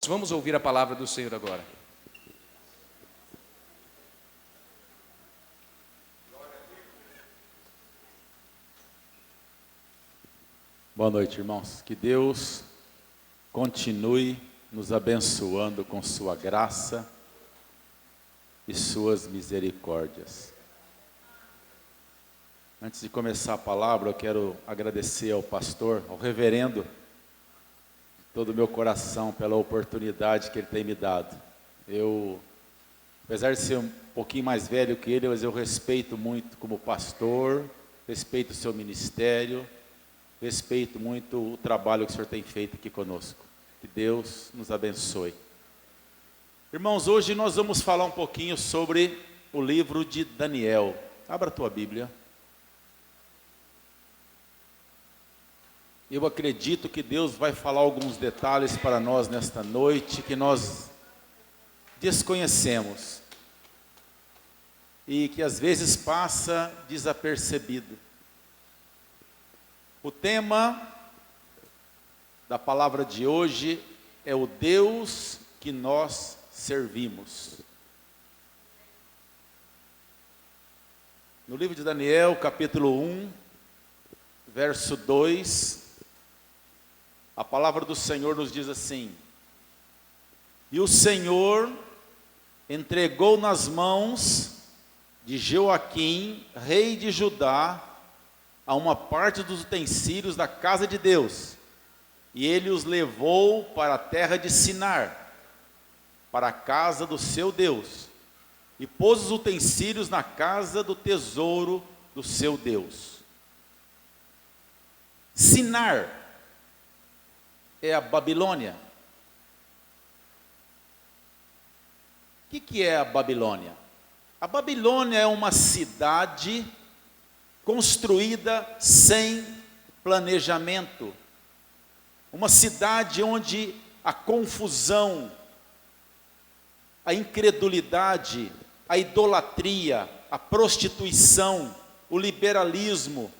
Vamos ouvir a palavra do Senhor agora. Boa noite, irmãos. Que Deus continue nos abençoando com sua graça e suas misericórdias. Antes de começar a palavra, eu quero agradecer ao pastor, ao reverendo, todo o meu coração pela oportunidade que ele tem me dado. Eu, apesar de ser um pouquinho mais velho que ele, mas eu respeito muito como pastor, respeito o seu ministério, respeito muito o trabalho que o senhor tem feito aqui conosco. Que Deus nos abençoe. Irmãos, hoje nós vamos falar um pouquinho sobre o livro de Daniel. Abra a tua Bíblia. Eu acredito que Deus vai falar alguns detalhes para nós nesta noite que nós desconhecemos e que às vezes passa desapercebido. O tema da palavra de hoje é o Deus que nós servimos. No livro de Daniel, capítulo 1, verso 2, a palavra do Senhor nos diz assim: E o Senhor entregou nas mãos de Joaquim, rei de Judá, a uma parte dos utensílios da casa de Deus, e ele os levou para a terra de Sinar, para a casa do seu Deus, e pôs os utensílios na casa do tesouro do seu Deus. Sinar é a Babilônia. O que é a Babilônia? A Babilônia é uma cidade construída sem planejamento. Uma cidade onde a confusão, a incredulidade, a idolatria, a prostituição, o liberalismo,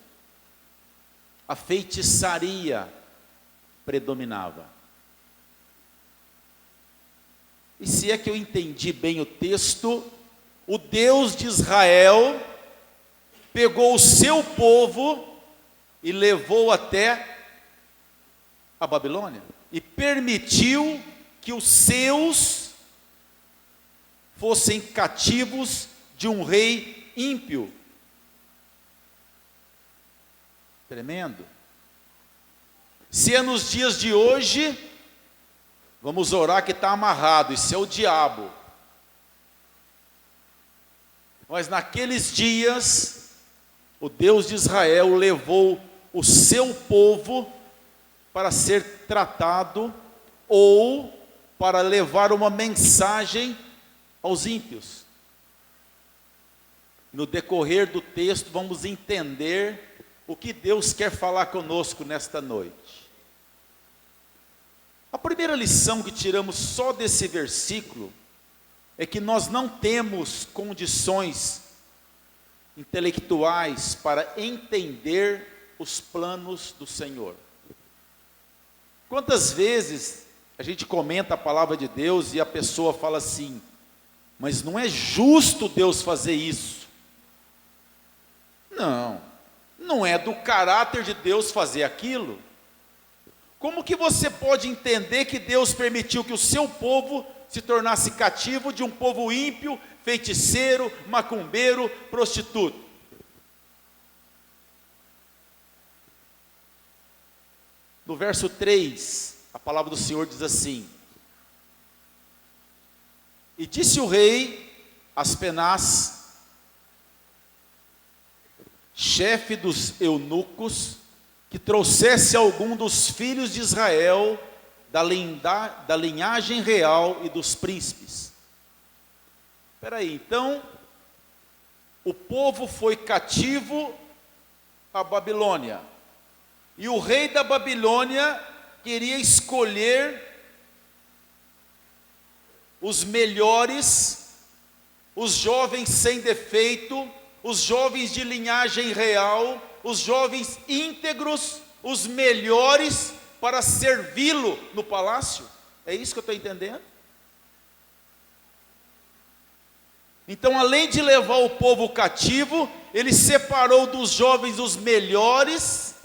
a feitiçaria predominava. E se é que eu entendi bem o texto, o Deus de Israel pegou o seu povo e levou até a Babilônia e permitiu que os seus fossem cativos de um rei ímpio. Tremendo. Se é nos dias de hoje, vamos orar que está amarrado, isso é o diabo. Mas naqueles dias, o Deus de Israel levou o seu povo para ser tratado ou para levar uma mensagem aos ímpios. No decorrer do texto, vamos entender o que Deus quer falar conosco nesta noite. A primeira lição que tiramos só desse versículo é que nós não temos condições intelectuais para entender os planos do Senhor. Quantas vezes a gente comenta a palavra de Deus e a pessoa fala assim: mas não é justo Deus fazer isso. Não é do caráter de Deus fazer aquilo. Como que você pode entender que Deus permitiu que o seu povo se tornasse cativo de um povo ímpio, feiticeiro, macumbeiro, prostituto? No verso 3, a palavra do Senhor diz assim: E disse o rei Aspenaz, chefe dos eunucos, que trouxesse algum dos filhos de Israel, da linhagem real e dos príncipes. Espera aí, então, o povo foi cativo à Babilônia, e o rei da Babilônia queria escolher os melhores, os jovens sem defeito, os jovens de linhagem real, os jovens íntegros, os melhores para servi-lo no palácio. É isso que eu estou entendendo? Então, além de levar o povo cativo, ele separou dos jovens os melhores,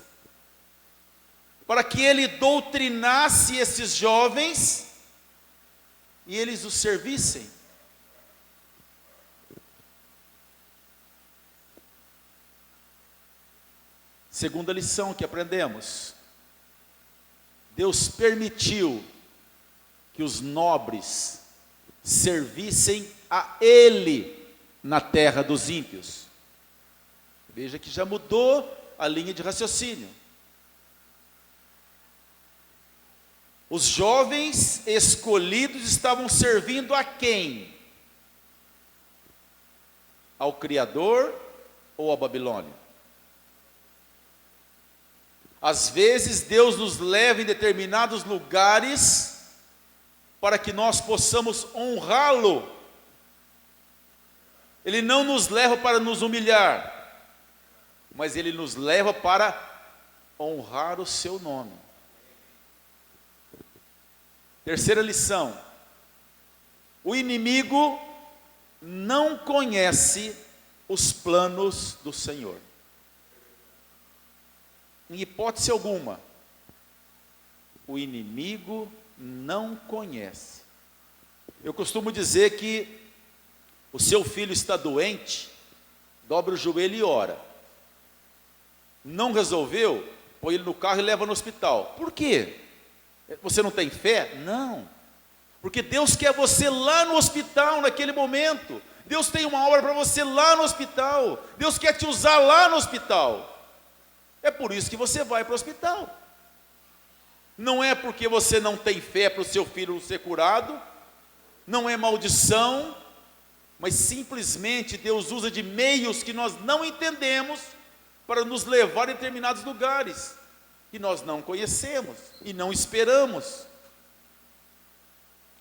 para que ele doutrinasse esses jovens e eles os servissem. Segunda lição que aprendemos: Deus permitiu que os nobres servissem a Ele na terra dos ímpios. Veja que já mudou a linha de raciocínio. Os jovens escolhidos estavam servindo a quem? Ao Criador ou à Babilônia? Às vezes Deus nos leva em determinados lugares para que nós possamos honrá-lo. Ele não nos leva para nos humilhar, mas Ele nos leva para honrar o seu nome. Terceira lição: o inimigo não conhece os planos do Senhor. Em hipótese alguma, o inimigo não conhece. Eu costumo dizer que o seu filho está doente, dobra o joelho e ora. Não resolveu, põe ele no carro e leva no hospital. Por quê? Você não tem fé? Não. Porque Deus quer você lá no hospital naquele momento. Deus tem uma obra para você lá no hospital. Deus quer te usar lá no hospital. É por isso que você vai para o hospital. Não é porque você não tem fé para o seu filho ser curado, não é maldição, mas simplesmente Deus usa de meios que nós não entendemos para nos levar a determinados lugares que nós não conhecemos e não esperamos.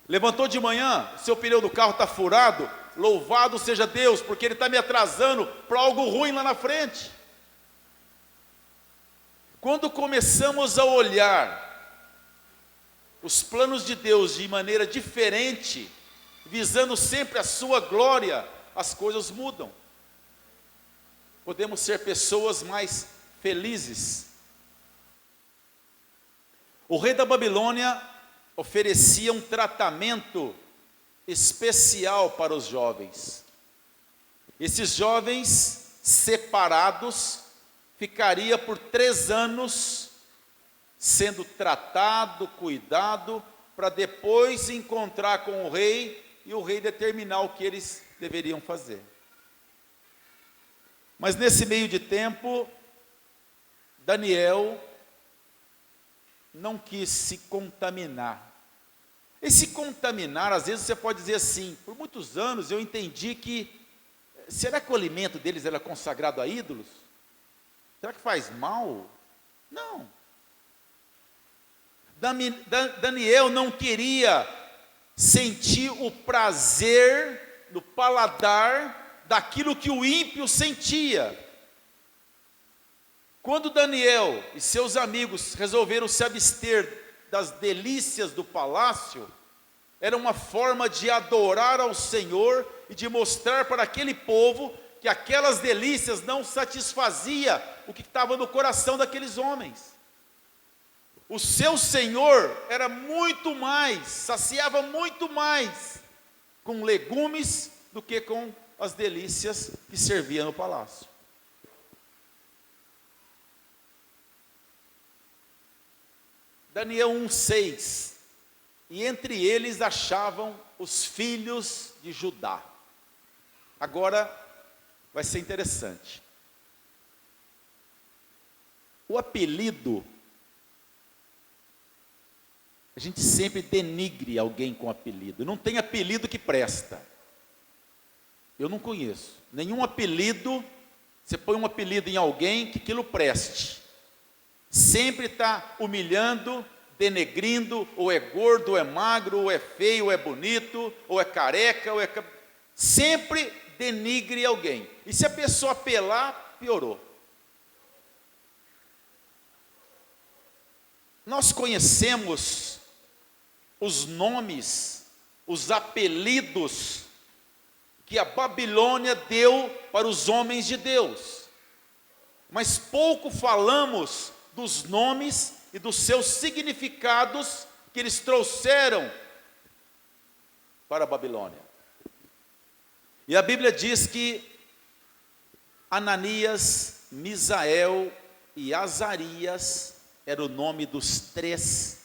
Levantou de manhã, seu pneu do carro está furado, louvado seja Deus, porque Ele está me atrasando para algo ruim lá na frente. Quando começamos a olhar os planos de Deus de maneira diferente, visando sempre a sua glória, as coisas mudam. Podemos ser pessoas mais felizes. O rei da Babilônia oferecia um tratamento especial para os jovens. Esses jovens separados ficaria por 3 anos sendo tratado, cuidado, para depois encontrar com o rei e o rei determinar o que eles deveriam fazer. Mas nesse meio de tempo, Daniel não quis se contaminar. E se contaminar, às vezes você pode dizer assim: por muitos anos eu entendi que, será que o alimento deles era consagrado a ídolos? Será que faz mal? Não. Daniel não queria sentir o prazer no paladar daquilo que o ímpio sentia. Quando Daniel e seus amigos resolveram se abster das delícias do palácio, era uma forma de adorar ao Senhor e de mostrar para aquele povo que aquelas delícias não satisfazia o que estava no coração daqueles homens. O seu Senhor era muito mais, saciava muito mais com legumes do que com as delícias que servia no palácio. Daniel 1:6, e entre eles achavam os filhos de Judá. Agora vai ser interessante. O apelido, a gente sempre denigre alguém com apelido. Não tem apelido que presta. Eu não conheço nenhum apelido. Você põe um apelido em alguém que aquilo preste. Sempre está humilhando, denegrindo, ou é gordo, ou é magro, ou é feio, ou é bonito, ou é careca, ou é... Sempre denigre alguém. E se a pessoa apelar, piorou. Nós conhecemos os nomes, os apelidos que a Babilônia deu para os homens de Deus. Mas pouco falamos dos nomes e dos seus significados que eles trouxeram para a Babilônia. E a Bíblia diz que Ananias, Misael e Azarias era o nome dos 3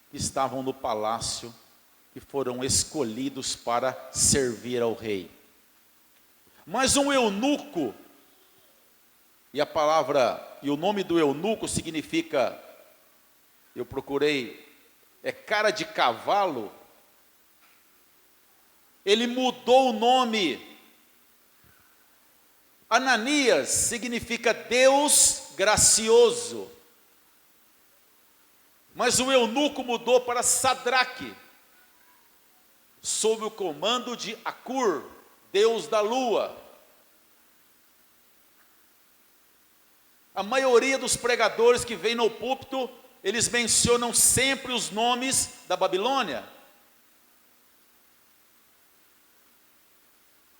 que estavam no palácio, que foram escolhidos para servir ao rei. Mas um eunuco, e o nome do eunuco significa, eu procurei, é cara de cavalo. Ele mudou o nome. Ananias significa Deus gracioso. Mas o eunuco mudou para Sadraque, sob o comando de Acur, Deus da lua. A maioria dos pregadores que vêm no púlpito, eles mencionam sempre os nomes da Babilônia.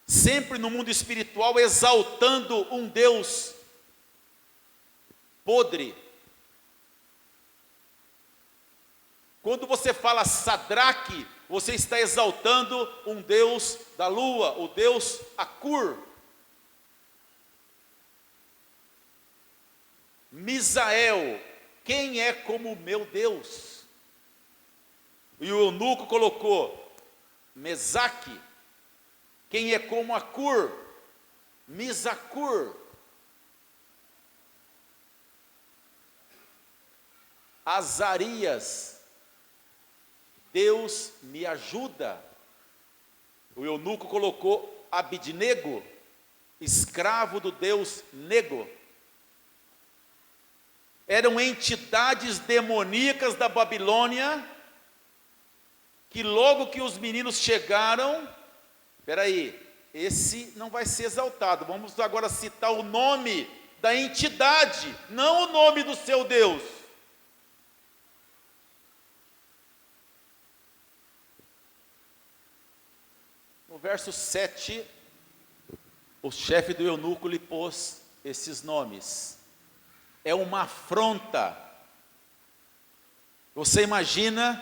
Sempre no mundo espiritual exaltando um Deus podre. Quando você fala Sadraque, você está exaltando um Deus da lua, o Deus Acur. Misael, quem é como meu Deus? E o eunuco colocou Mesaque, quem é como Acur? Misacur. Azarias, Deus me ajuda. O eunuco colocou Abidnego, escravo do Deus Nego. Eram entidades demoníacas da Babilônia, que logo que os meninos chegaram, espera esse não vai ser exaltado, vamos agora citar o nome da entidade, não o nome do seu Deus. No verso 7, o chefe do eunuco lhe pôs esses nomes. É uma afronta. Você imagina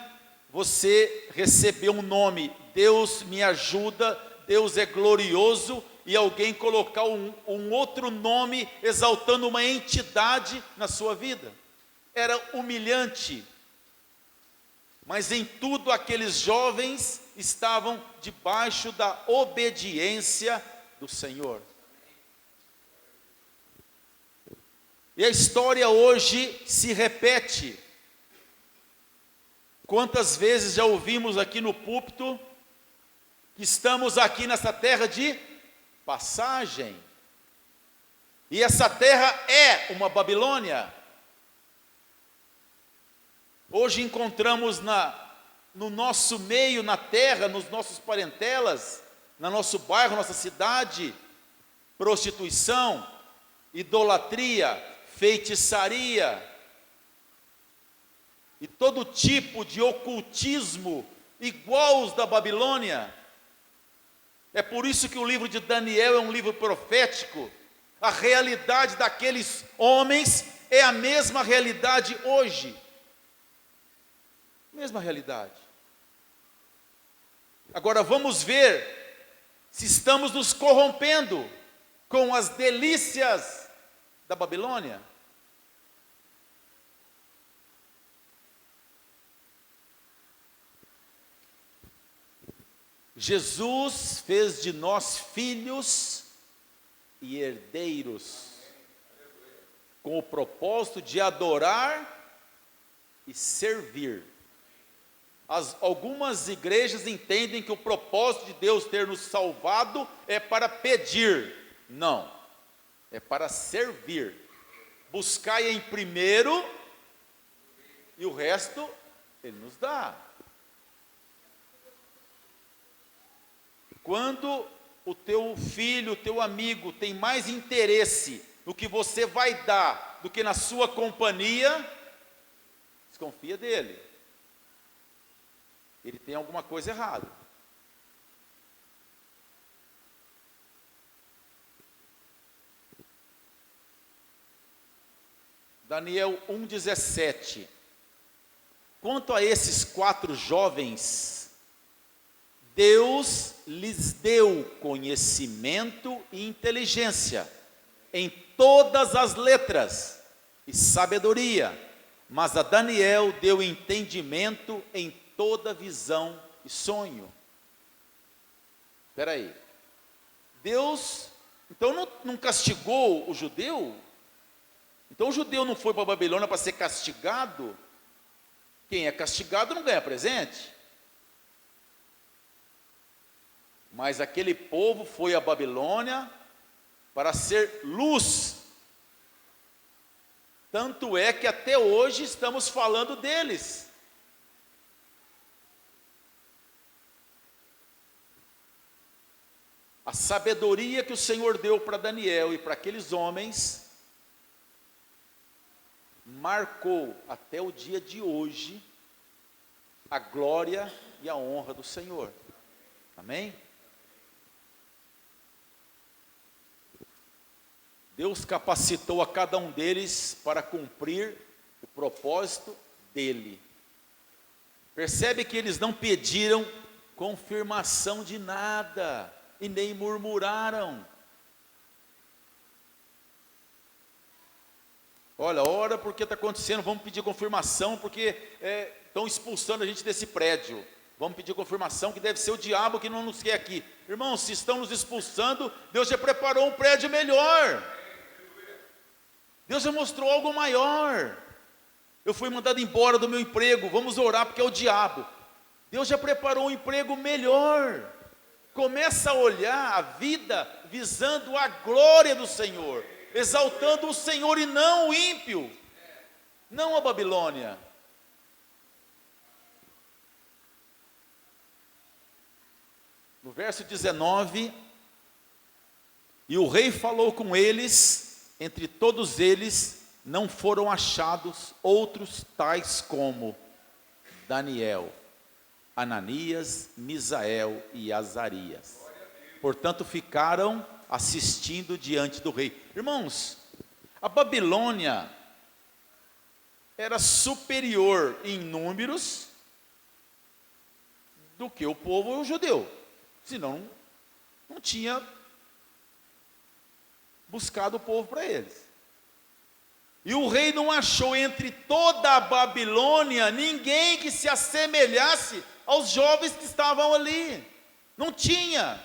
você receber um nome, Deus me ajuda, Deus é glorioso, e alguém colocar um outro nome exaltando uma entidade na sua vida. Era humilhante. Mas em tudo aqueles jovens estavam debaixo da obediência do Senhor. E a história hoje se repete. Quantas vezes já ouvimos aqui no púlpito que estamos aqui nessa terra de passagem. E essa terra é uma Babilônia. Hoje encontramos no nosso meio, na terra, nos nossos parentelas, no nosso bairro, nossa cidade, prostituição, idolatria, feitiçaria e todo tipo de ocultismo igual aos da Babilônia. É por isso que o livro de Daniel é um livro profético. A realidade daqueles homens é a mesma realidade hoje. Mesma realidade. Agora vamos ver se estamos nos corrompendo com as delícias da Babilônia. Jesus fez de nós filhos e herdeiros, com o propósito de adorar e servir. Algumas igrejas entendem que o propósito de Deus ter nos salvado é para pedir. Não, é para servir. Buscai em primeiro e o resto Ele nos dá. Quando o teu filho, o teu amigo tem mais interesse no que você vai dar do que na sua companhia, desconfia dele. Ele tem alguma coisa errada. Daniel 1,17. Quanto a esses 4 jovens, Deus lhes deu conhecimento e inteligência em todas as letras e sabedoria, mas a Daniel deu entendimento em toda visão e sonho. Espera aí, Deus então não castigou o judeu? Então o judeu não foi para a Babilônia para ser castigado? Quem é castigado não ganha presente. Mas aquele povo foi à Babilônia para ser luz. Tanto é que até hoje estamos falando deles. A sabedoria que o Senhor deu para Daniel e para aqueles homens marcou até o dia de hoje a glória e a honra do Senhor. Amém? Deus capacitou a cada um deles para cumprir o propósito dele. Percebe que eles não pediram confirmação de nada e nem murmuraram. Olha, ora porque está acontecendo, vamos pedir confirmação, porque estão expulsando a gente desse prédio. Vamos pedir confirmação que deve ser o diabo que não nos quer aqui. Irmãos, se estão nos expulsando, Deus já preparou um prédio melhor. Deus já mostrou algo maior. Eu fui mandado embora do meu emprego, vamos orar porque é o diabo. Deus já preparou um emprego melhor. Começa a olhar a vida visando a glória do Senhor, exaltando o Senhor e não o ímpio, não a Babilônia. No verso 19, e o rei falou com eles, entre todos eles não foram achados outros tais como Daniel, Ananias, Misael e Azarias. Portanto, ficaram assistindo diante do rei. Irmãos, a Babilônia era superior em números do que o povo judeu. Senão, não tinha buscado o povo para eles. E o rei não achou entre toda a Babilônia ninguém que se assemelhasse aos jovens que estavam ali. Não tinha.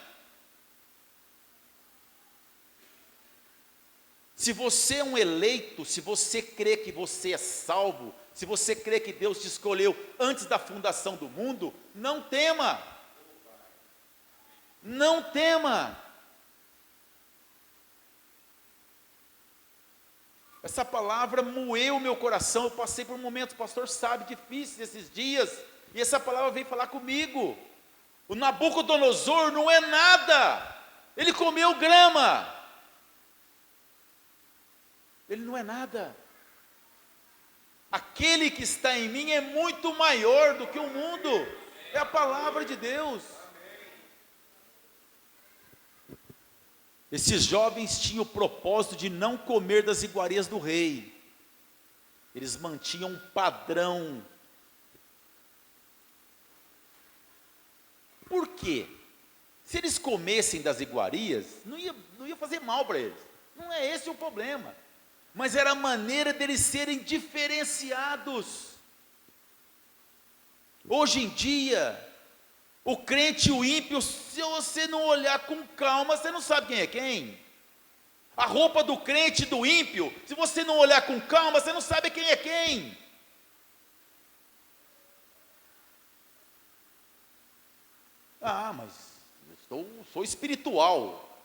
Se você é um eleito, se você crê que você é salvo, se você crê que Deus te escolheu antes da fundação do mundo, não tema. Não tema. Essa palavra moeu o meu coração. Eu passei por momentos, o pastor sabe, difíceis esses dias, e essa palavra veio falar comigo. O Nabucodonosor não é nada, ele comeu grama, ele não é nada. Aquele que está em mim é muito maior do que o mundo, é a palavra de Deus. Esses jovens tinham o propósito de não comer das iguarias do rei. Eles mantinham um padrão. Por quê? Se eles comessem das iguarias, não ia fazer mal para eles. Não é esse o problema. Mas era a maneira deles serem diferenciados. Hoje em dia, o crente e o ímpio, se você não olhar com calma, você não sabe quem é quem. A roupa do crente e do ímpio, se você não olhar com calma, você não sabe quem é quem. Ah, mas eu sou espiritual.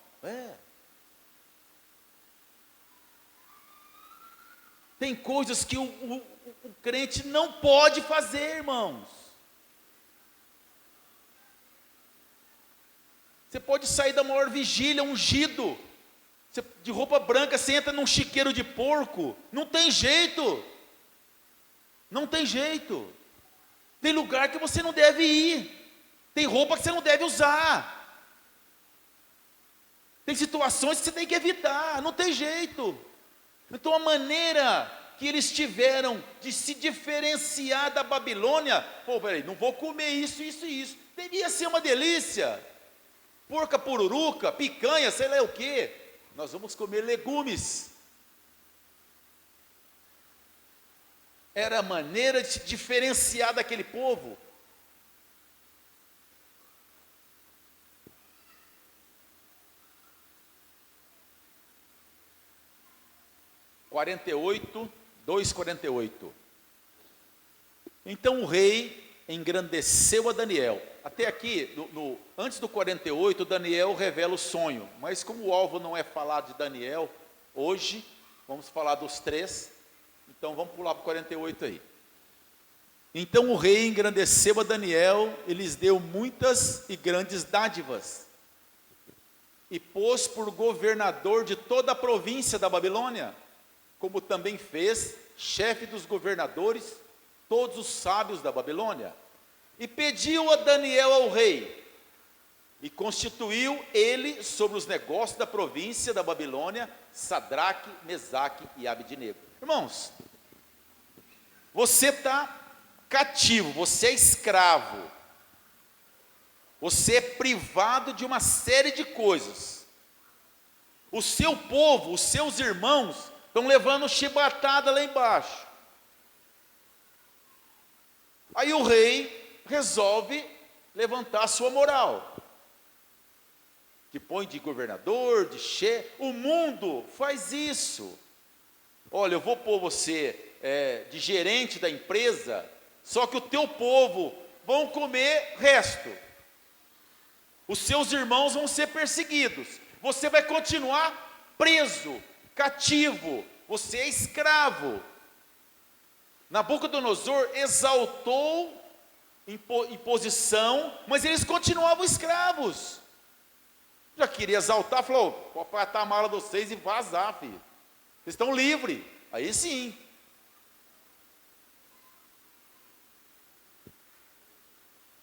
Tem coisas que o crente não pode fazer, irmãos. Você pode sair da maior vigília ungido, de roupa branca, você entra num chiqueiro de porco, não tem jeito, Não tem jeito. Tem lugar que você não deve ir. Tem roupa que você não deve usar. Tem situações que você tem que evitar. Não tem jeito. Então a maneira que eles tiveram de se diferenciar da Babilônia, pô, peraí, não vou comer isso, isso e isso. Devia ser uma delícia. Porca pururuca, picanha, sei lá o quê. Nós vamos comer legumes. Era a maneira de se diferenciar daquele povo. (48, 2:48). Então o rei engrandeceu a Daniel. Até aqui, antes do 48, Daniel revela o sonho. Mas como o alvo não é falar de Daniel, hoje, vamos falar dos 3. Então vamos pular para o 48 aí. Então o rei engrandeceu a Daniel e lhes deu muitas e grandes dádivas. E pôs por governador de toda a província da Babilônia, como também fez chefe dos governadores, todos os sábios da Babilônia. E pediu a Daniel ao rei, e constituiu ele sobre os negócios da província da Babilônia, Sadraque, Mesaque e Abednego. Irmãos, você está cativo, você é escravo, você é privado de uma série de coisas. O seu povo, os seus irmãos, estão levando chibatada lá embaixo. Aí o rei resolve levantar a sua moral. Te põe de governador, de chefe. O mundo faz isso. Olha, eu vou pôr você de gerente da empresa, só que o teu povo vão comer resto. Os seus irmãos vão ser perseguidos. Você vai continuar preso, cativo. Você é escravo. Nabucodonosor exaltou em posição, mas eles continuavam escravos. Já queria exaltar, falou: pode atar a mala de vocês e vazar, filho. Vocês estão livres. Aí sim.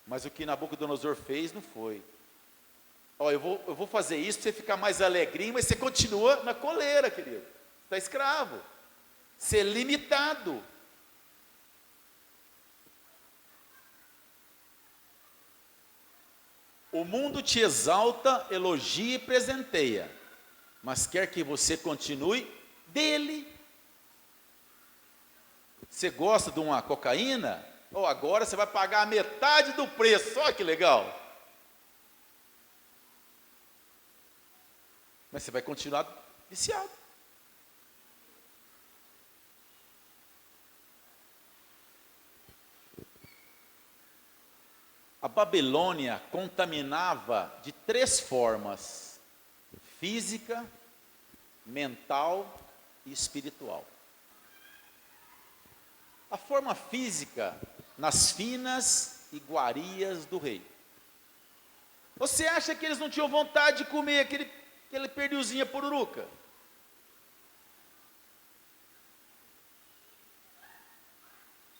Mas o que Nabucodonosor fez não foi: ó, eu vou fazer isso para você ficar mais alegrinho, mas você continua na coleira, querido. Você está escravo. Ser limitado. O mundo te exalta, elogia e presenteia, mas quer que você continue dele. Você gosta de uma cocaína? Oh, agora você vai pagar a metade do preço. Olha que legal. Mas você vai continuar viciado. A Babilônia contaminava de 3 formas: física, mental e espiritual. A forma física, nas finas iguarias do rei. Você acha que eles não tinham vontade de comer aquele pernilzinho pururuca?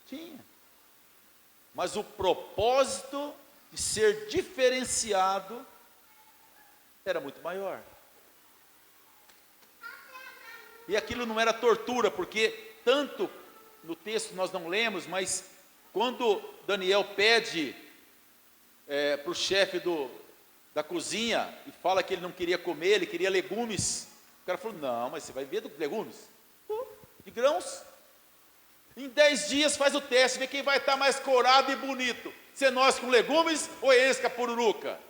Tinha. Mas o propósito de ser diferenciado era muito maior. E aquilo não era tortura, porque tanto no texto nós não lemos, mas quando Daniel pede para o chefe da cozinha e fala que ele não queria comer, ele queria legumes, o cara falou: não, mas você vai ver legumes? De grãos? Em 10 dias faz o teste, vê quem vai estar mais corado e bonito. Se é nós com legumes ou é eles com a pururuca?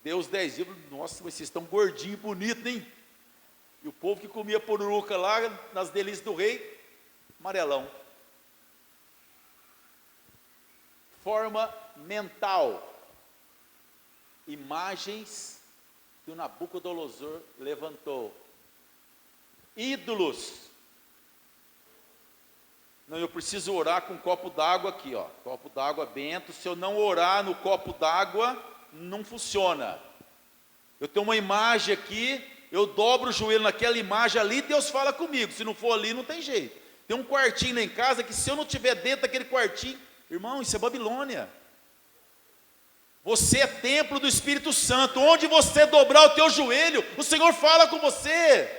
Deu os 10 dias, nossa, mas vocês estão gordinhos e bonitos, hein? E o povo que comia pururuca lá, nas delícias do rei, amarelão. Forma mental. Imagens que o Nabucodonosor levantou. Ídolos. Não, eu preciso orar com um copo d'água aqui, ó. Copo d'água bento. Se eu não orar no copo d'água, não funciona. Eu tenho uma imagem aqui eu dobro o joelho naquela imagem ali, Deus fala comigo. Se não for ali, não tem jeito. Tem um quartinho lá em casa que se eu não estiver dentro daquele quartinho, irmão, isso é Babilônia. Você é templo do Espírito Santo. Onde você dobrar o teu joelho, o Senhor fala com você.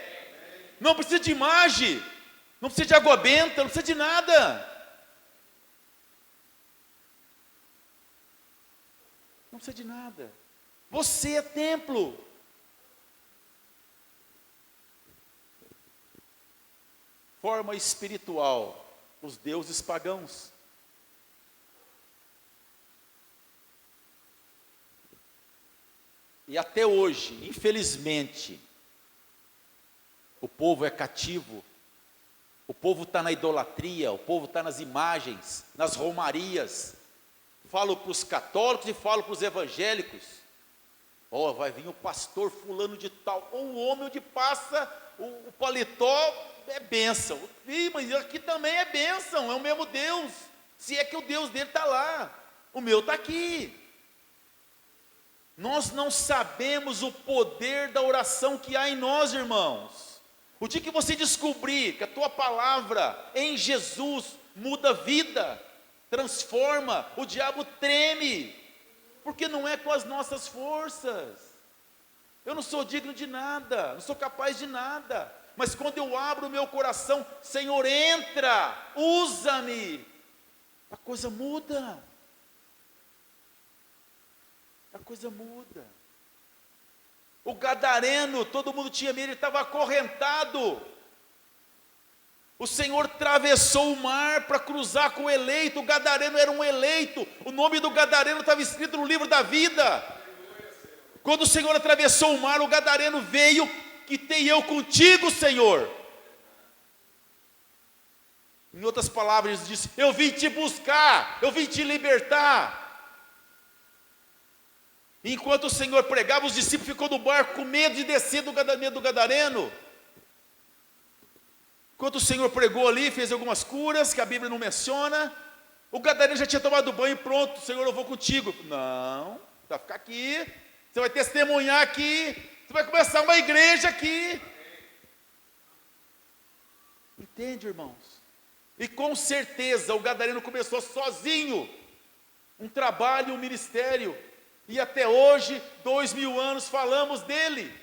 Não precisa de imagem, não precisa de água benta, não precisa de nada. Não precisa de nada. Você é templo. Forma espiritual, os deuses pagãos. E até hoje, infelizmente, o povo é cativo, o povo está na idolatria, o povo está nas imagens, nas romarias. Falo para os católicos e falo para os evangélicos. Ó, vai vir o pastor fulano de tal, ou o homem onde passa o paletó, é bênção. Ih, mas aqui também é bênção, é o mesmo Deus. Se é que o Deus dele está lá, o meu está aqui. Nós não sabemos o poder da oração que há em nós, irmãos. O dia que você descobrir que a tua palavra em Jesus muda a vida, transforma, o diabo treme, porque não é com as nossas forças. Eu não sou digno de nada, não sou capaz de nada, mas quando eu abro o meu coração, Senhor, entra, usa-me, a coisa muda. A coisa muda. O gadareno, todo mundo tinha medo, ele estava acorrentado. O Senhor atravessou o mar para cruzar com o eleito. O gadareno era um eleito. O nome do gadareno estava escrito no livro da vida. Quando o Senhor atravessou o mar, o gadareno veio, que tem eu contigo, Senhor. Em outras palavras, ele disse: eu vim te buscar, eu vim te libertar. Enquanto o Senhor pregava, os discípulos ficou no barco com medo de descer do gadareno. Enquanto o Senhor pregou ali, fez algumas curas que a Bíblia não menciona, o gadareno já tinha tomado banho, pronto, Senhor, eu vou contigo. Não, você vai ficar aqui, você vai testemunhar aqui, você vai começar uma igreja aqui. Entende, irmãos? E com certeza o gadareno começou sozinho um trabalho, um ministério. E até hoje, 2000 anos, falamos dele.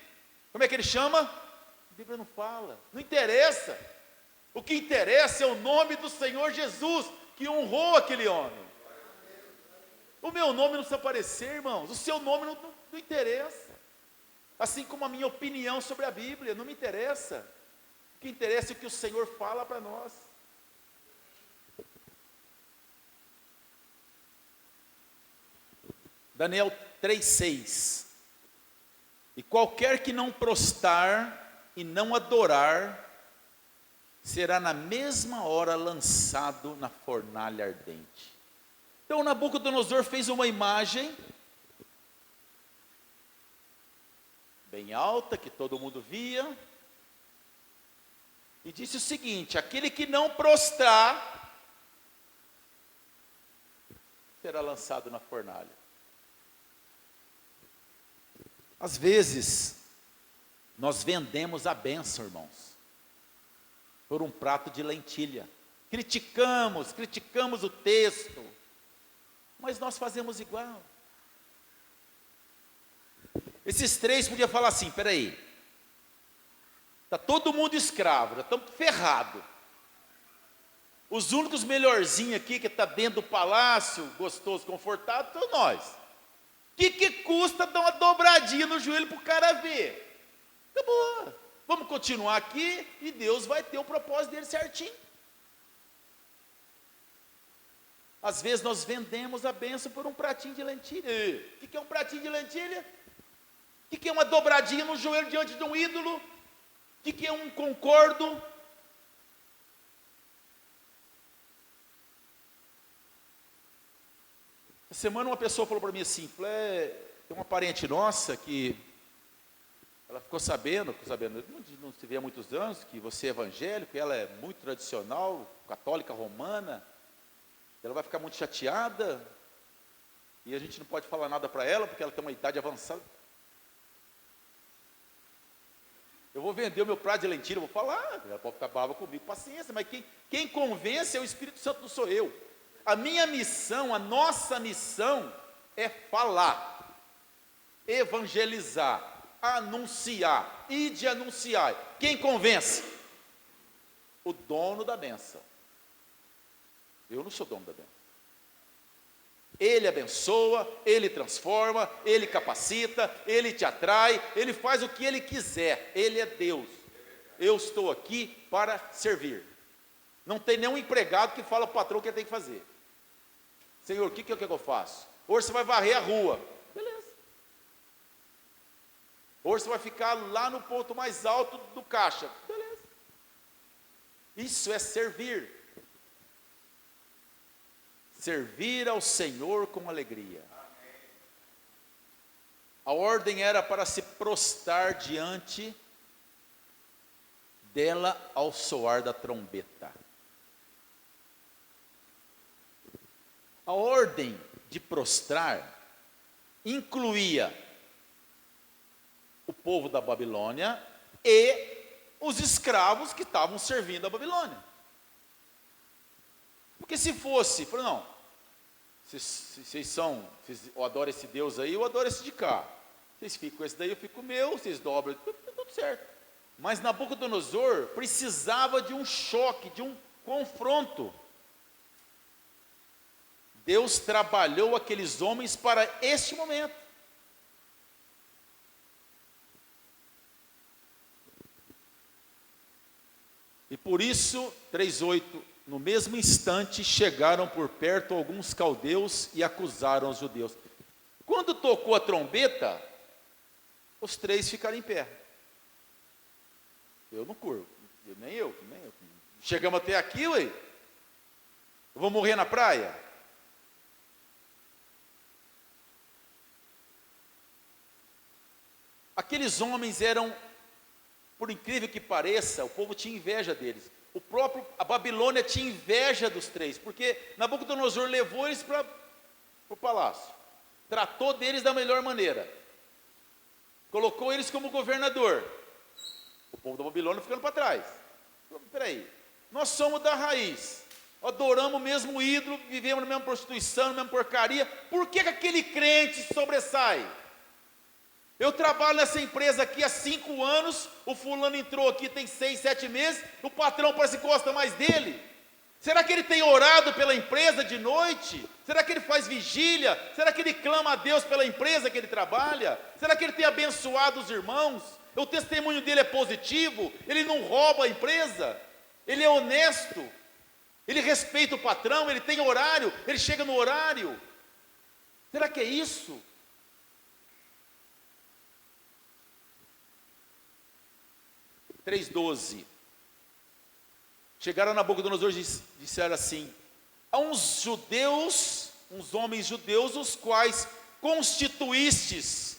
Como é que ele chama? A Bíblia não fala, não interessa. O que interessa é o nome do Senhor Jesus, que honrou aquele homem. O meu nome não precisa aparecer, irmãos. O seu nome não interessa. Assim como a minha opinião sobre a Bíblia, não me interessa. O que interessa é o que o Senhor fala para nós. Daniel 3,6. E qualquer que não prostrar e não adorar, será na mesma hora lançado na fornalha ardente. Então Nabucodonosor fez uma imagem bem alta, que todo mundo via, e disse o seguinte: aquele que não prostrar, será lançado na fornalha. Às vezes, nós vendemos a bênção, irmãos, por um prato de lentilha. Criticamos o texto, mas nós fazemos igual. Esses três podiam falar assim: peraí, está todo mundo escravo, já estamos ferrados. Os únicos melhorzinhos aqui, que está dentro do palácio, gostoso, confortável, são nós. O que custa dar uma dobradinha no joelho para o cara ver? Acabou. Vamos continuar aqui e Deus vai ter o propósito dele certinho. Às vezes nós vendemos a bênção por um pratinho de lentilha. O que é um pratinho de lentilha? O que é uma dobradinha no joelho diante de um ídolo? O que é um concordo? Essa semana uma pessoa falou para mim assim: tem uma parente nossa que ela ficou sabendo, não se vê há muitos anos, que você é evangélico, ela é muito tradicional, católica romana, ela vai ficar muito chateada, e a gente não pode falar nada para ela, porque ela tem uma idade avançada. Eu vou vender o meu prato de lentilha, eu vou falar, ela pode ficar brava comigo, paciência, mas quem convence é o Espírito Santo, não sou eu. A minha missão, a nossa missão é falar, evangelizar, anunciar, e de anunciar. Quem convence? O dono da bênção. Eu não sou dono da bênção. Ele abençoa, ele transforma, ele capacita, ele te atrai, ele faz o que ele quiser, ele é Deus. Eu estou aqui para servir. Não tem nenhum empregado que fala para o patrão o que ele tem que fazer. Senhor, o que eu faço? Hoje você vai varrer a rua. Beleza. Hoje você vai ficar lá no ponto mais alto do caixa. Beleza. Isso é servir. Servir ao Senhor com alegria. A ordem era para se prostrar diante dela ao soar da trombeta. A ordem de prostrar incluía o povo da Babilônia e os escravos que estavam servindo a Babilônia. Porque se fosse, falou, não, vocês eu adoro esse Deus aí, eu adoro esse de cá. Vocês ficam com esse daí, eu fico com o meu, vocês dobram, tudo certo. Mas Nabucodonosor precisava de um choque, de um confronto. Deus trabalhou aqueles homens para este momento. E por isso, 3:8, no mesmo instante chegaram por perto alguns caldeus e acusaram os judeus. Quando tocou a trombeta, os três ficaram em pé. Eu não curvo, nem eu. Chegamos até aqui, ué. Eu vou morrer na praia? Aqueles homens eram, por incrível que pareça, o povo tinha inveja deles. A Babilônia tinha inveja dos três, porque Nabucodonosor levou eles para o palácio, tratou deles da melhor maneira, colocou eles como governador. O povo da Babilônia ficando para trás. Espera aí, nós somos da raiz, adoramos o mesmo ídolo, vivemos na mesma prostituição, na mesma porcaria, por que aquele crente sobressai? Eu trabalho nessa empresa aqui há 5 anos, o fulano entrou aqui tem 6, 7 meses, o patrão parece que gosta mais dele. Será que ele tem orado pela empresa de noite? Será que ele faz vigília? Será que ele clama a Deus pela empresa que ele trabalha? Será que ele tem abençoado os irmãos? O testemunho dele é positivo? Ele não rouba a empresa? Ele é honesto? Ele respeita o patrão? Ele tem horário? Ele chega no horário? Será que é isso? Chegaram a Nabucodonosor e disseram assim: há uns judeus, uns homens judeus, os quais constituístes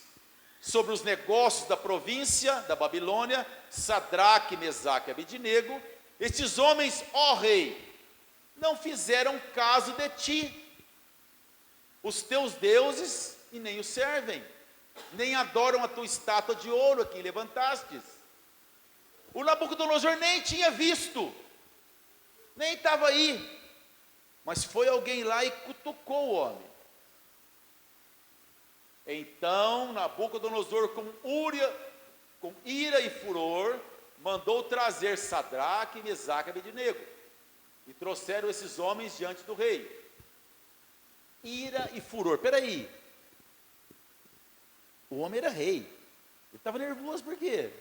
sobre os negócios da província da Babilônia, Sadraque, Mesaque e Abednego. Estes homens, ó rei, não fizeram caso de ti, os teus deuses, e nem os servem, nem adoram a tua estátua de ouro que levantastes. O Nabucodonosor nem tinha visto, nem estava aí, mas foi alguém lá e cutucou o homem. Então Nabucodonosor, com ira e furor, mandou trazer Sadraque, Mesaque e Abednego, e trouxeram esses homens diante do rei. Ira e furor, espera aí, o homem era rei, ele estava nervoso por quê?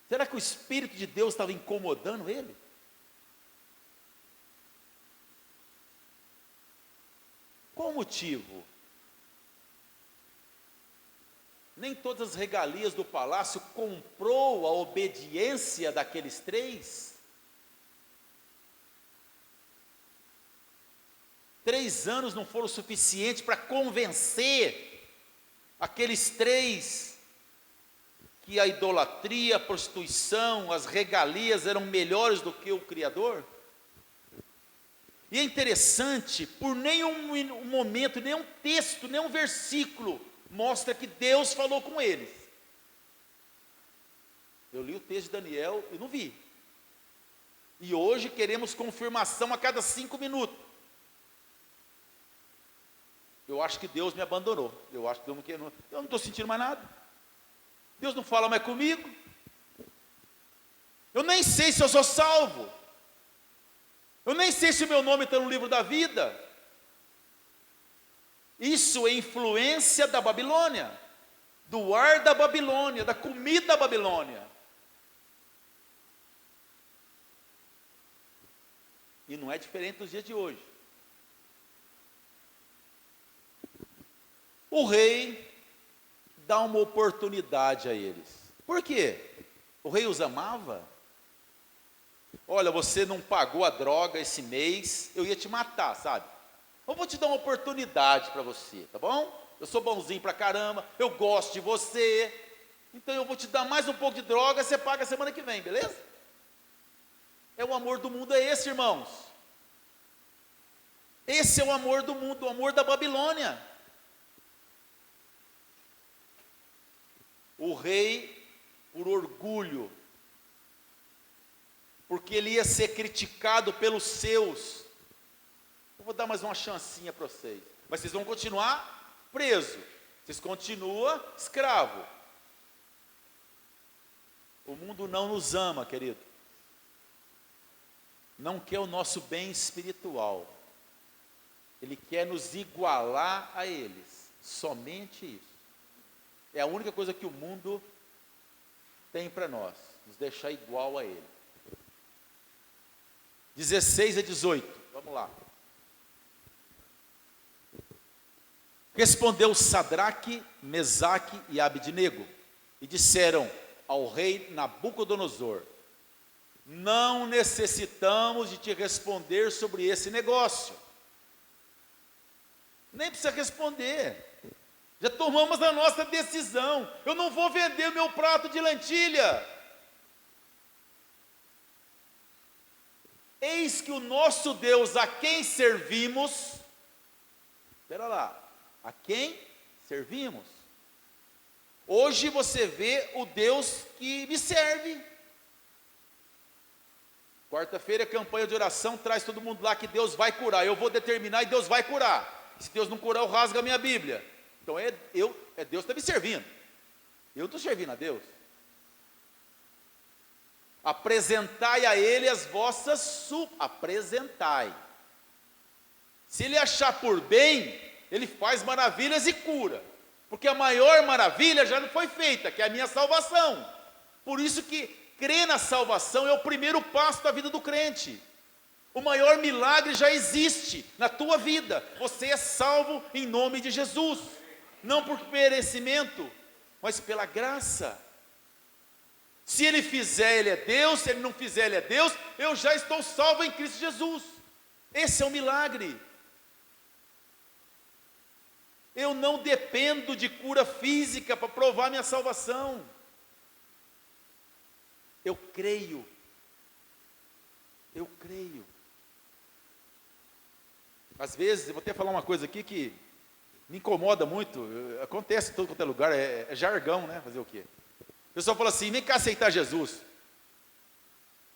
Será que o Espírito de Deus estava incomodando ele? Qual o motivo? Nem todas as regalias do palácio comprou a obediência daqueles três? 3 anos não foram suficientes para convencer aqueles três que a idolatria, a prostituição, as regalias eram melhores do que o Criador? E é interessante, por nenhum momento, nenhum texto, nenhum versículo mostra que Deus falou com eles. Eu li o texto de Daniel e não vi. E hoje queremos confirmação a cada 5 minutos. Eu acho que Deus me abandonou. Eu acho que Deus eu não estou sentindo mais nada. Deus não fala mais comigo. Eu nem sei se eu sou salvo. Eu nem sei se o meu nome está no livro da vida. Isso é influência da Babilônia, do ar da Babilônia, da comida da Babilônia. E não é diferente dos dias de hoje. O rei dá uma oportunidade a eles. Por quê? O rei os amava. Olha, você não pagou a droga esse mês, eu ia te matar, sabe? Eu vou te dar uma oportunidade para você, tá bom? Eu sou bonzinho pra caramba, eu gosto de você, então eu vou te dar mais um pouco de droga, você paga semana que vem, beleza? É o amor do mundo, é esse, irmãos. Esse é o amor do mundo, o amor da Babilônia. O rei, por orgulho, porque ele ia ser criticado pelos seus, eu vou dar mais uma chancinha para vocês, mas vocês vão continuar presos, vocês continuam escravo. O mundo não nos ama, querido, não quer o nosso bem espiritual, ele quer nos igualar a eles, somente isso. É a única coisa que o mundo tem para nós, nos deixar igual a ele. 16 a 18, vamos lá. Respondeu Sadraque, Mesaque e Abidnego, e disseram ao rei Nabucodonosor: não necessitamos de te responder sobre esse negócio. Nem precisa responder. Já tomamos a nossa decisão. Eu não vou vender meu prato de lentilha. Eis que o nosso Deus, a quem servimos, espera lá, a quem servimos? Hoje você vê o Deus que me serve. Quarta-feira, campanha de oração, traz todo mundo lá que Deus vai curar. Eu vou determinar e Deus vai curar. Se Deus não curar, eu rasgo a minha Bíblia. Então Deus está me servindo. Eu estou servindo a Deus. Apresentai a Ele as vossas apresentai. Se Ele achar por bem, Ele faz maravilhas e cura. Porque a maior maravilha já não foi feita, que é a minha salvação. Por isso que crer na salvação é o primeiro passo da vida do crente. O maior milagre já existe na tua vida. Você é salvo em nome de Jesus. Não por merecimento, mas pela graça. Se Ele fizer, Ele é Deus. Se Ele não fizer, Ele é Deus. Eu já estou salvo em Cristo Jesus. Esse é o milagre. Eu não dependo de cura física para provar minha salvação. Eu creio. Eu creio. Às vezes, eu vou até falar uma coisa aqui que me incomoda muito, acontece em todo quanto é lugar, é jargão, né? Fazer o quê? O pessoal fala assim: vem cá aceitar Jesus.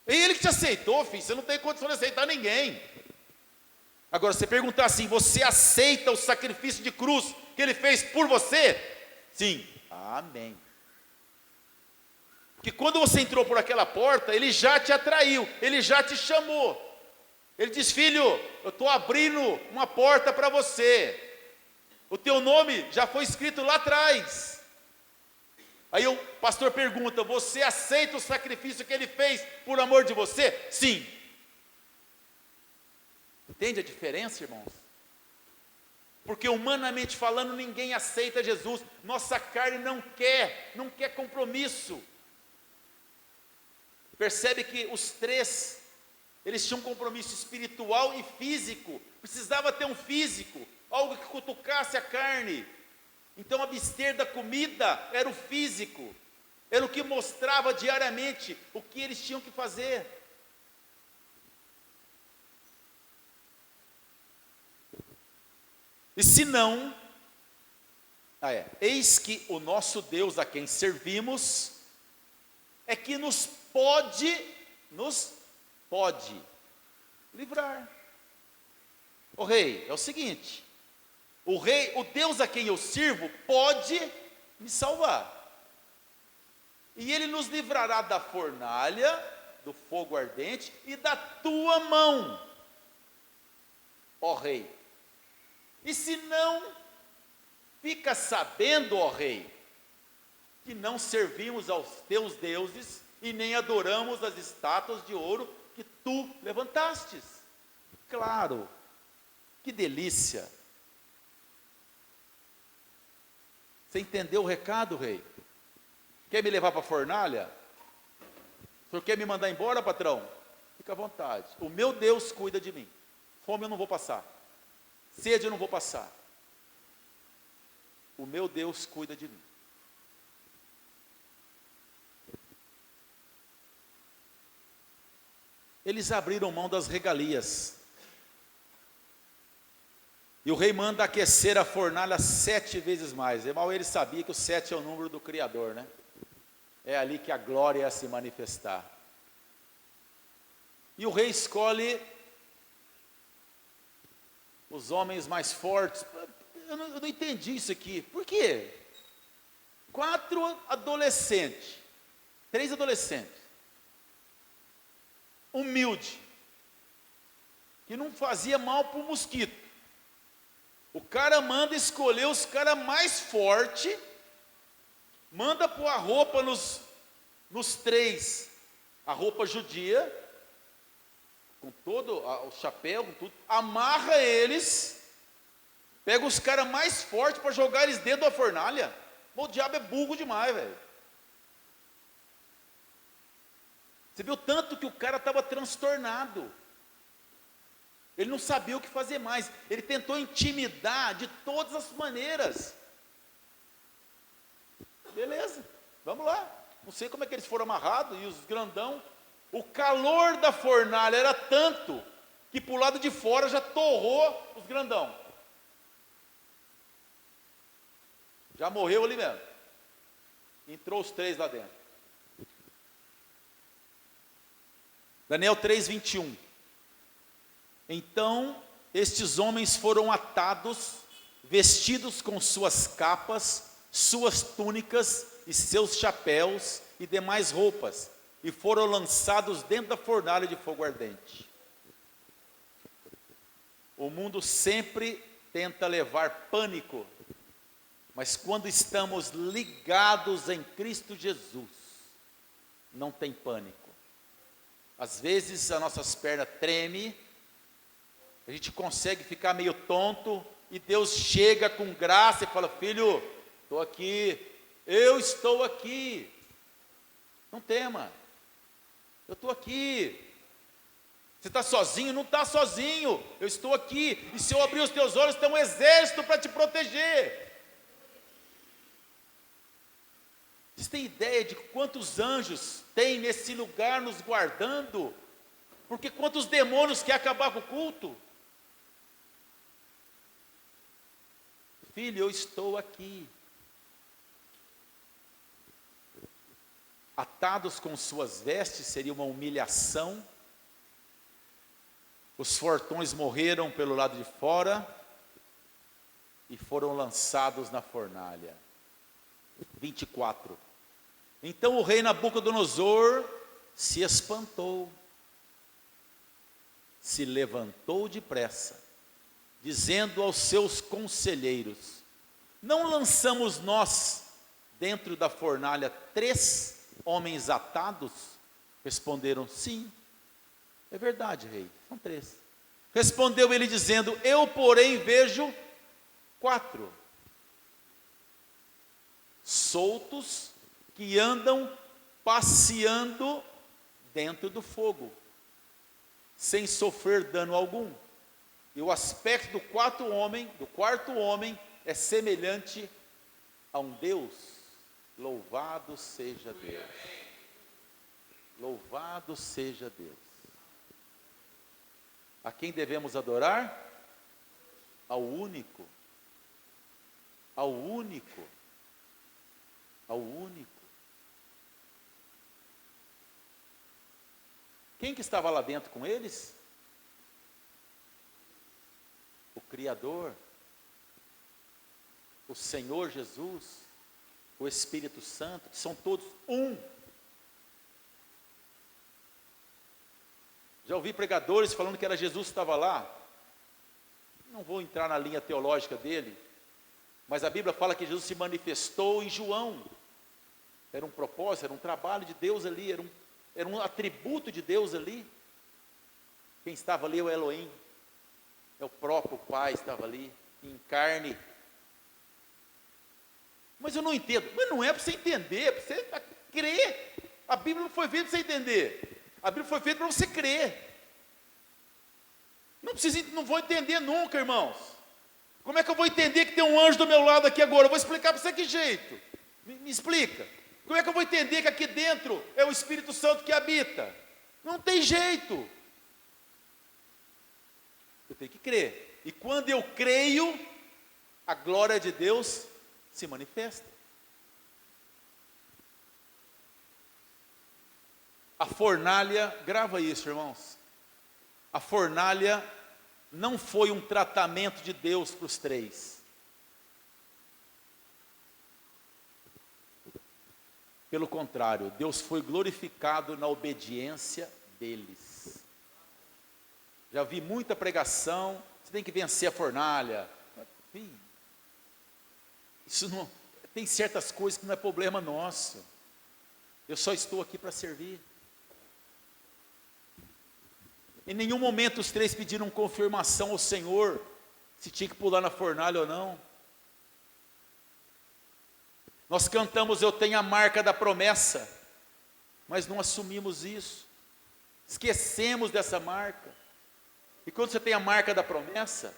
É Ele que te aceitou, filho, você não tem condição de aceitar ninguém. Agora, você perguntar assim: você aceita o sacrifício de cruz que Ele fez por você? Sim. Amém. Porque quando você entrou por aquela porta, Ele já te atraiu, Ele já te chamou. Ele diz: filho, eu estou abrindo uma porta para você. O teu nome já foi escrito lá atrás. Aí o pastor pergunta: você aceita o sacrifício que Ele fez por amor de você? Sim. Entende a diferença, irmãos? Porque humanamente falando, ninguém aceita Jesus. Nossa carne não quer compromisso. Percebe que os três, eles tinham um compromisso espiritual e físico. Precisava ter um físico, algo que cutucasse a carne. Então abster da comida era o físico, era o que mostrava diariamente o que eles tinham que fazer. E se não, eis que o nosso Deus a quem servimos é que nos pode livrar. O rei, é o seguinte, o Deus a quem eu sirvo pode me salvar. E ele nos livrará da fornalha, do fogo ardente e da tua mão, ó rei. E se não, fica sabendo, ó rei, que não servimos aos teus deuses e nem adoramos as estátuas de ouro que tu levantastes. Claro, que delícia. Você entendeu o recado, rei? Quer me levar para a fornalha? O senhor quer me mandar embora, patrão? Fica à vontade. O meu Deus cuida de mim. Fome eu não vou passar. Sede eu não vou passar. O meu Deus cuida de mim. Eles abriram mão das regalias. E o rei manda aquecer a fornalha 7 vezes mais. Mal ele sabia que o 7 é o número do Criador, né? É ali que a glória ia se manifestar. E o rei escolhe os homens mais fortes. Eu não entendi isso aqui. Por quê? 4 adolescentes. 3 adolescentes. Humilde. Que não fazia mal para o mosquito. O cara manda escolher os caras mais fortes. Manda pôr a roupa nos 3. A roupa judia. Com todo o chapéu, com tudo. Amarra eles. Pega os caras mais fortes para jogar eles dentro da fornalha. O diabo é burro demais, velho. Você viu tanto que o cara estava transtornado. Ele não sabia o que fazer mais. Ele tentou intimidar de todas as maneiras. Beleza, vamos lá. Não sei como é que eles foram amarrados. E os grandão. O calor da fornalha era tanto que para o lado de fora já torrou os grandão. Já morreu ali mesmo. Entrou os 3 lá dentro. Daniel 3:21. Então estes homens foram atados, vestidos com suas capas, suas túnicas e seus chapéus e demais roupas, e foram lançados dentro da fornalha de fogo ardente. O mundo sempre tenta levar pânico, mas quando estamos ligados em Cristo Jesus, não tem pânico. Às vezes as nossas pernas tremem, a gente consegue ficar meio tonto, e Deus chega com graça e fala: filho, estou aqui, eu estou aqui, não tema, eu estou aqui. Você está sozinho? Não está sozinho, eu estou aqui, e se eu abrir os teus olhos, tem um exército para te proteger. Vocês têm ideia de quantos anjos tem nesse lugar nos guardando? Porque quantos demônios querem acabar com o culto? Filho, eu estou aqui. Atados com suas vestes seria uma humilhação. Os fortões morreram pelo lado de fora e foram lançados na fornalha. 24. Então o rei Nabucodonosor se espantou, se levantou depressa, dizendo aos seus conselheiros: não lançamos nós dentro da fornalha 3 homens atados? Responderam: sim, é verdade, rei, são 3. Respondeu ele dizendo: eu porém vejo 4 soltos que andam passeando dentro do fogo, sem sofrer dano algum. E o aspecto do quarto homem é semelhante a um Deus. Louvado seja Deus. Louvado seja Deus. A quem devemos adorar? Ao único. Ao único. Ao único. Quem que estava lá dentro com eles? O Criador, o Senhor Jesus, o Espírito Santo, que são todos um. Já ouvi pregadores falando que era Jesus que estava lá. Não vou entrar na linha teológica dele, mas a Bíblia fala que Jesus se manifestou em João. Era um propósito, era um trabalho de Deus ali, era um atributo de Deus ali. Quem estava ali é o Elohim, é o próprio Pai estava ali, em carne. Mas eu não entendo. Mas não é para você entender, é para você crer. A Bíblia não foi feita para você entender. A Bíblia foi feita para você crer. Não vou entender nunca, irmãos. Como é que eu vou entender que tem um anjo do meu lado aqui agora? Eu vou explicar para você que jeito. Me explica. Como é que eu vou entender que aqui dentro é o Espírito Santo que habita? Não tem jeito. Eu tenho que crer. E quando eu creio, a glória de Deus se manifesta. A fornalha, grava isso, irmãos. A fornalha não foi um tratamento de Deus para os três. Pelo contrário, Deus foi glorificado na obediência deles. Já vi muita pregação, você tem que vencer a fornalha. Isso não, tem certas coisas que não é problema nosso. Eu só estou aqui para servir. Em nenhum momento os três pediram confirmação ao Senhor, se tinha que pular na fornalha ou não. Nós cantamos, eu tenho a marca da promessa, mas não assumimos isso. Esquecemos dessa marca. E quando você tem a marca da promessa,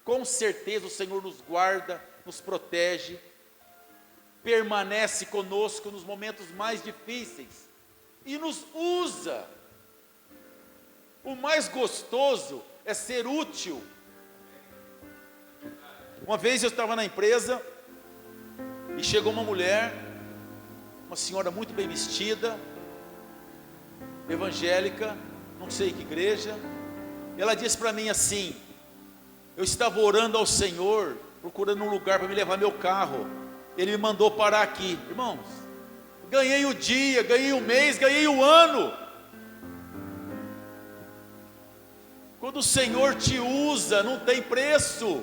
com certeza o Senhor nos guarda, nos protege, permanece conosco nos momentos mais difíceis e nos usa. O mais gostoso é ser útil. Uma vez eu estava na empresa e chegou uma mulher, uma senhora muito bem vestida, evangélica, não sei que igreja. Ela disse para mim assim: eu estava orando ao Senhor, procurando um lugar para me levar meu carro. Ele me mandou parar aqui. Irmãos, ganhei o dia, ganhei o mês, ganhei o ano. Quando o Senhor te usa, não tem preço.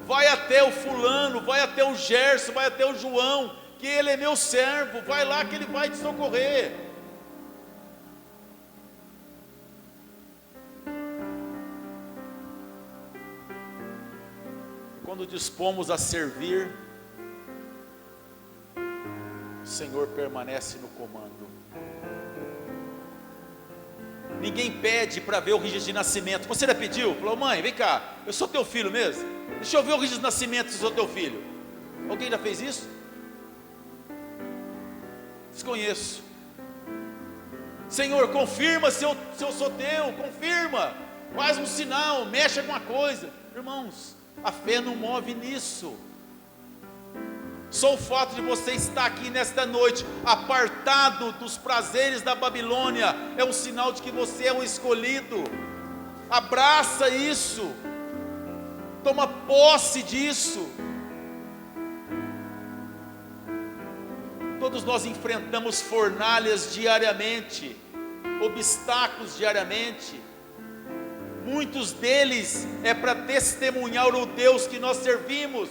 Vai até o fulano, vai até o Gerson, vai até o João, que ele é meu servo, vai lá que ele vai te socorrer. Quando dispomos a servir, o Senhor permanece no comando. Ninguém pede para ver o registro de nascimento. Você já pediu? Falou: mãe, vem cá, eu sou teu filho mesmo? Deixa eu ver o registro de nascimento se eu sou teu filho. Alguém já fez isso? Desconheço. Senhor, confirma se eu sou teu, confirma. Faz um sinal, mexe alguma coisa. Irmãos, a fé não move nisso. Só o fato de você estar aqui nesta noite, apartado dos prazeres da Babilônia, é um sinal de que você é um escolhido. Abraça isso, toma posse disso. Todos nós enfrentamos fornalhas diariamente, obstáculos diariamente. Muitos deles é para testemunhar o Deus que nós servimos,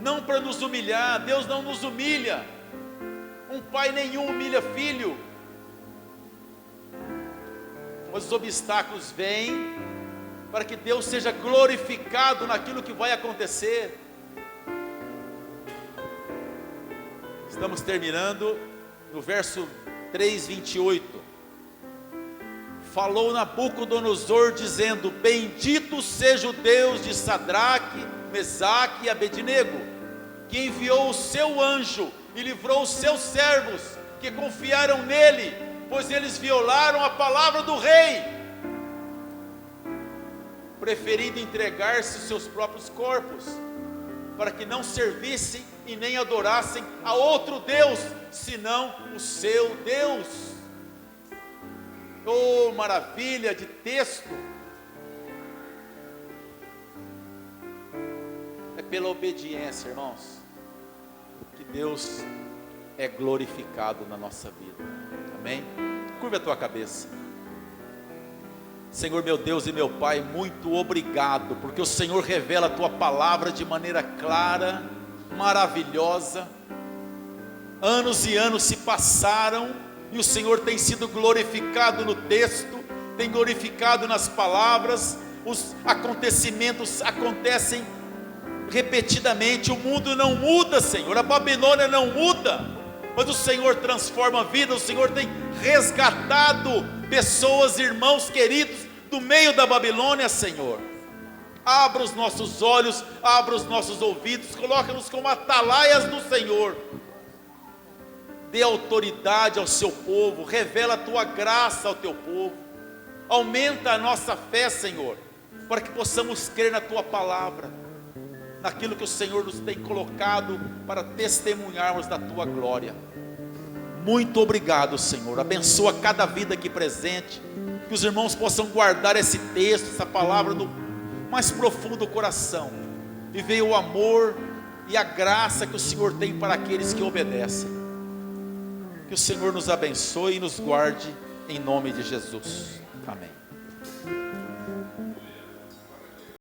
não para nos humilhar. Deus não nos humilha. Um pai nenhum humilha filho. Mas os obstáculos vêm para que Deus seja glorificado naquilo que vai acontecer. Estamos terminando no verso 3:28. Falou Nabucodonosor dizendo: bendito seja o Deus de Sadraque, Mesaque e Abednego, que enviou o seu anjo e livrou os seus servos que confiaram nele, pois eles violaram a palavra do rei, preferindo entregar-se os seus próprios corpos, para que não servissem e nem adorassem a outro Deus, senão o seu Deus. Oh, maravilha de texto! É pela obediência, irmãos, que Deus é glorificado na nossa vida. Amém? Curva a tua cabeça. Senhor meu Deus e meu Pai, muito obrigado, porque o Senhor revela a tua palavra de maneira clara, maravilhosa. Anos e anos se passaram e o Senhor tem sido glorificado no texto, tem glorificado nas palavras. Os acontecimentos acontecem repetidamente. O mundo não muda, Senhor, a Babilônia não muda, mas o Senhor transforma a vida. O Senhor tem resgatado pessoas, irmãos queridos, do meio da Babilônia, Senhor. Abra os nossos olhos, abra os nossos ouvidos, coloca-nos como atalaias do Senhor. Dê autoridade ao seu povo, revela a tua graça ao teu povo, aumenta a nossa fé, Senhor, para que possamos crer na tua palavra, naquilo que o Senhor nos tem colocado para testemunharmos da tua glória. Muito obrigado, Senhor. Abençoa cada vida aqui presente, que os irmãos possam guardar esse texto, essa palavra do mais profundo do coração, e ver o amor e a graça que o Senhor tem para aqueles que obedecem. Que o Senhor nos abençoe e nos guarde, em nome de Jesus. Amém.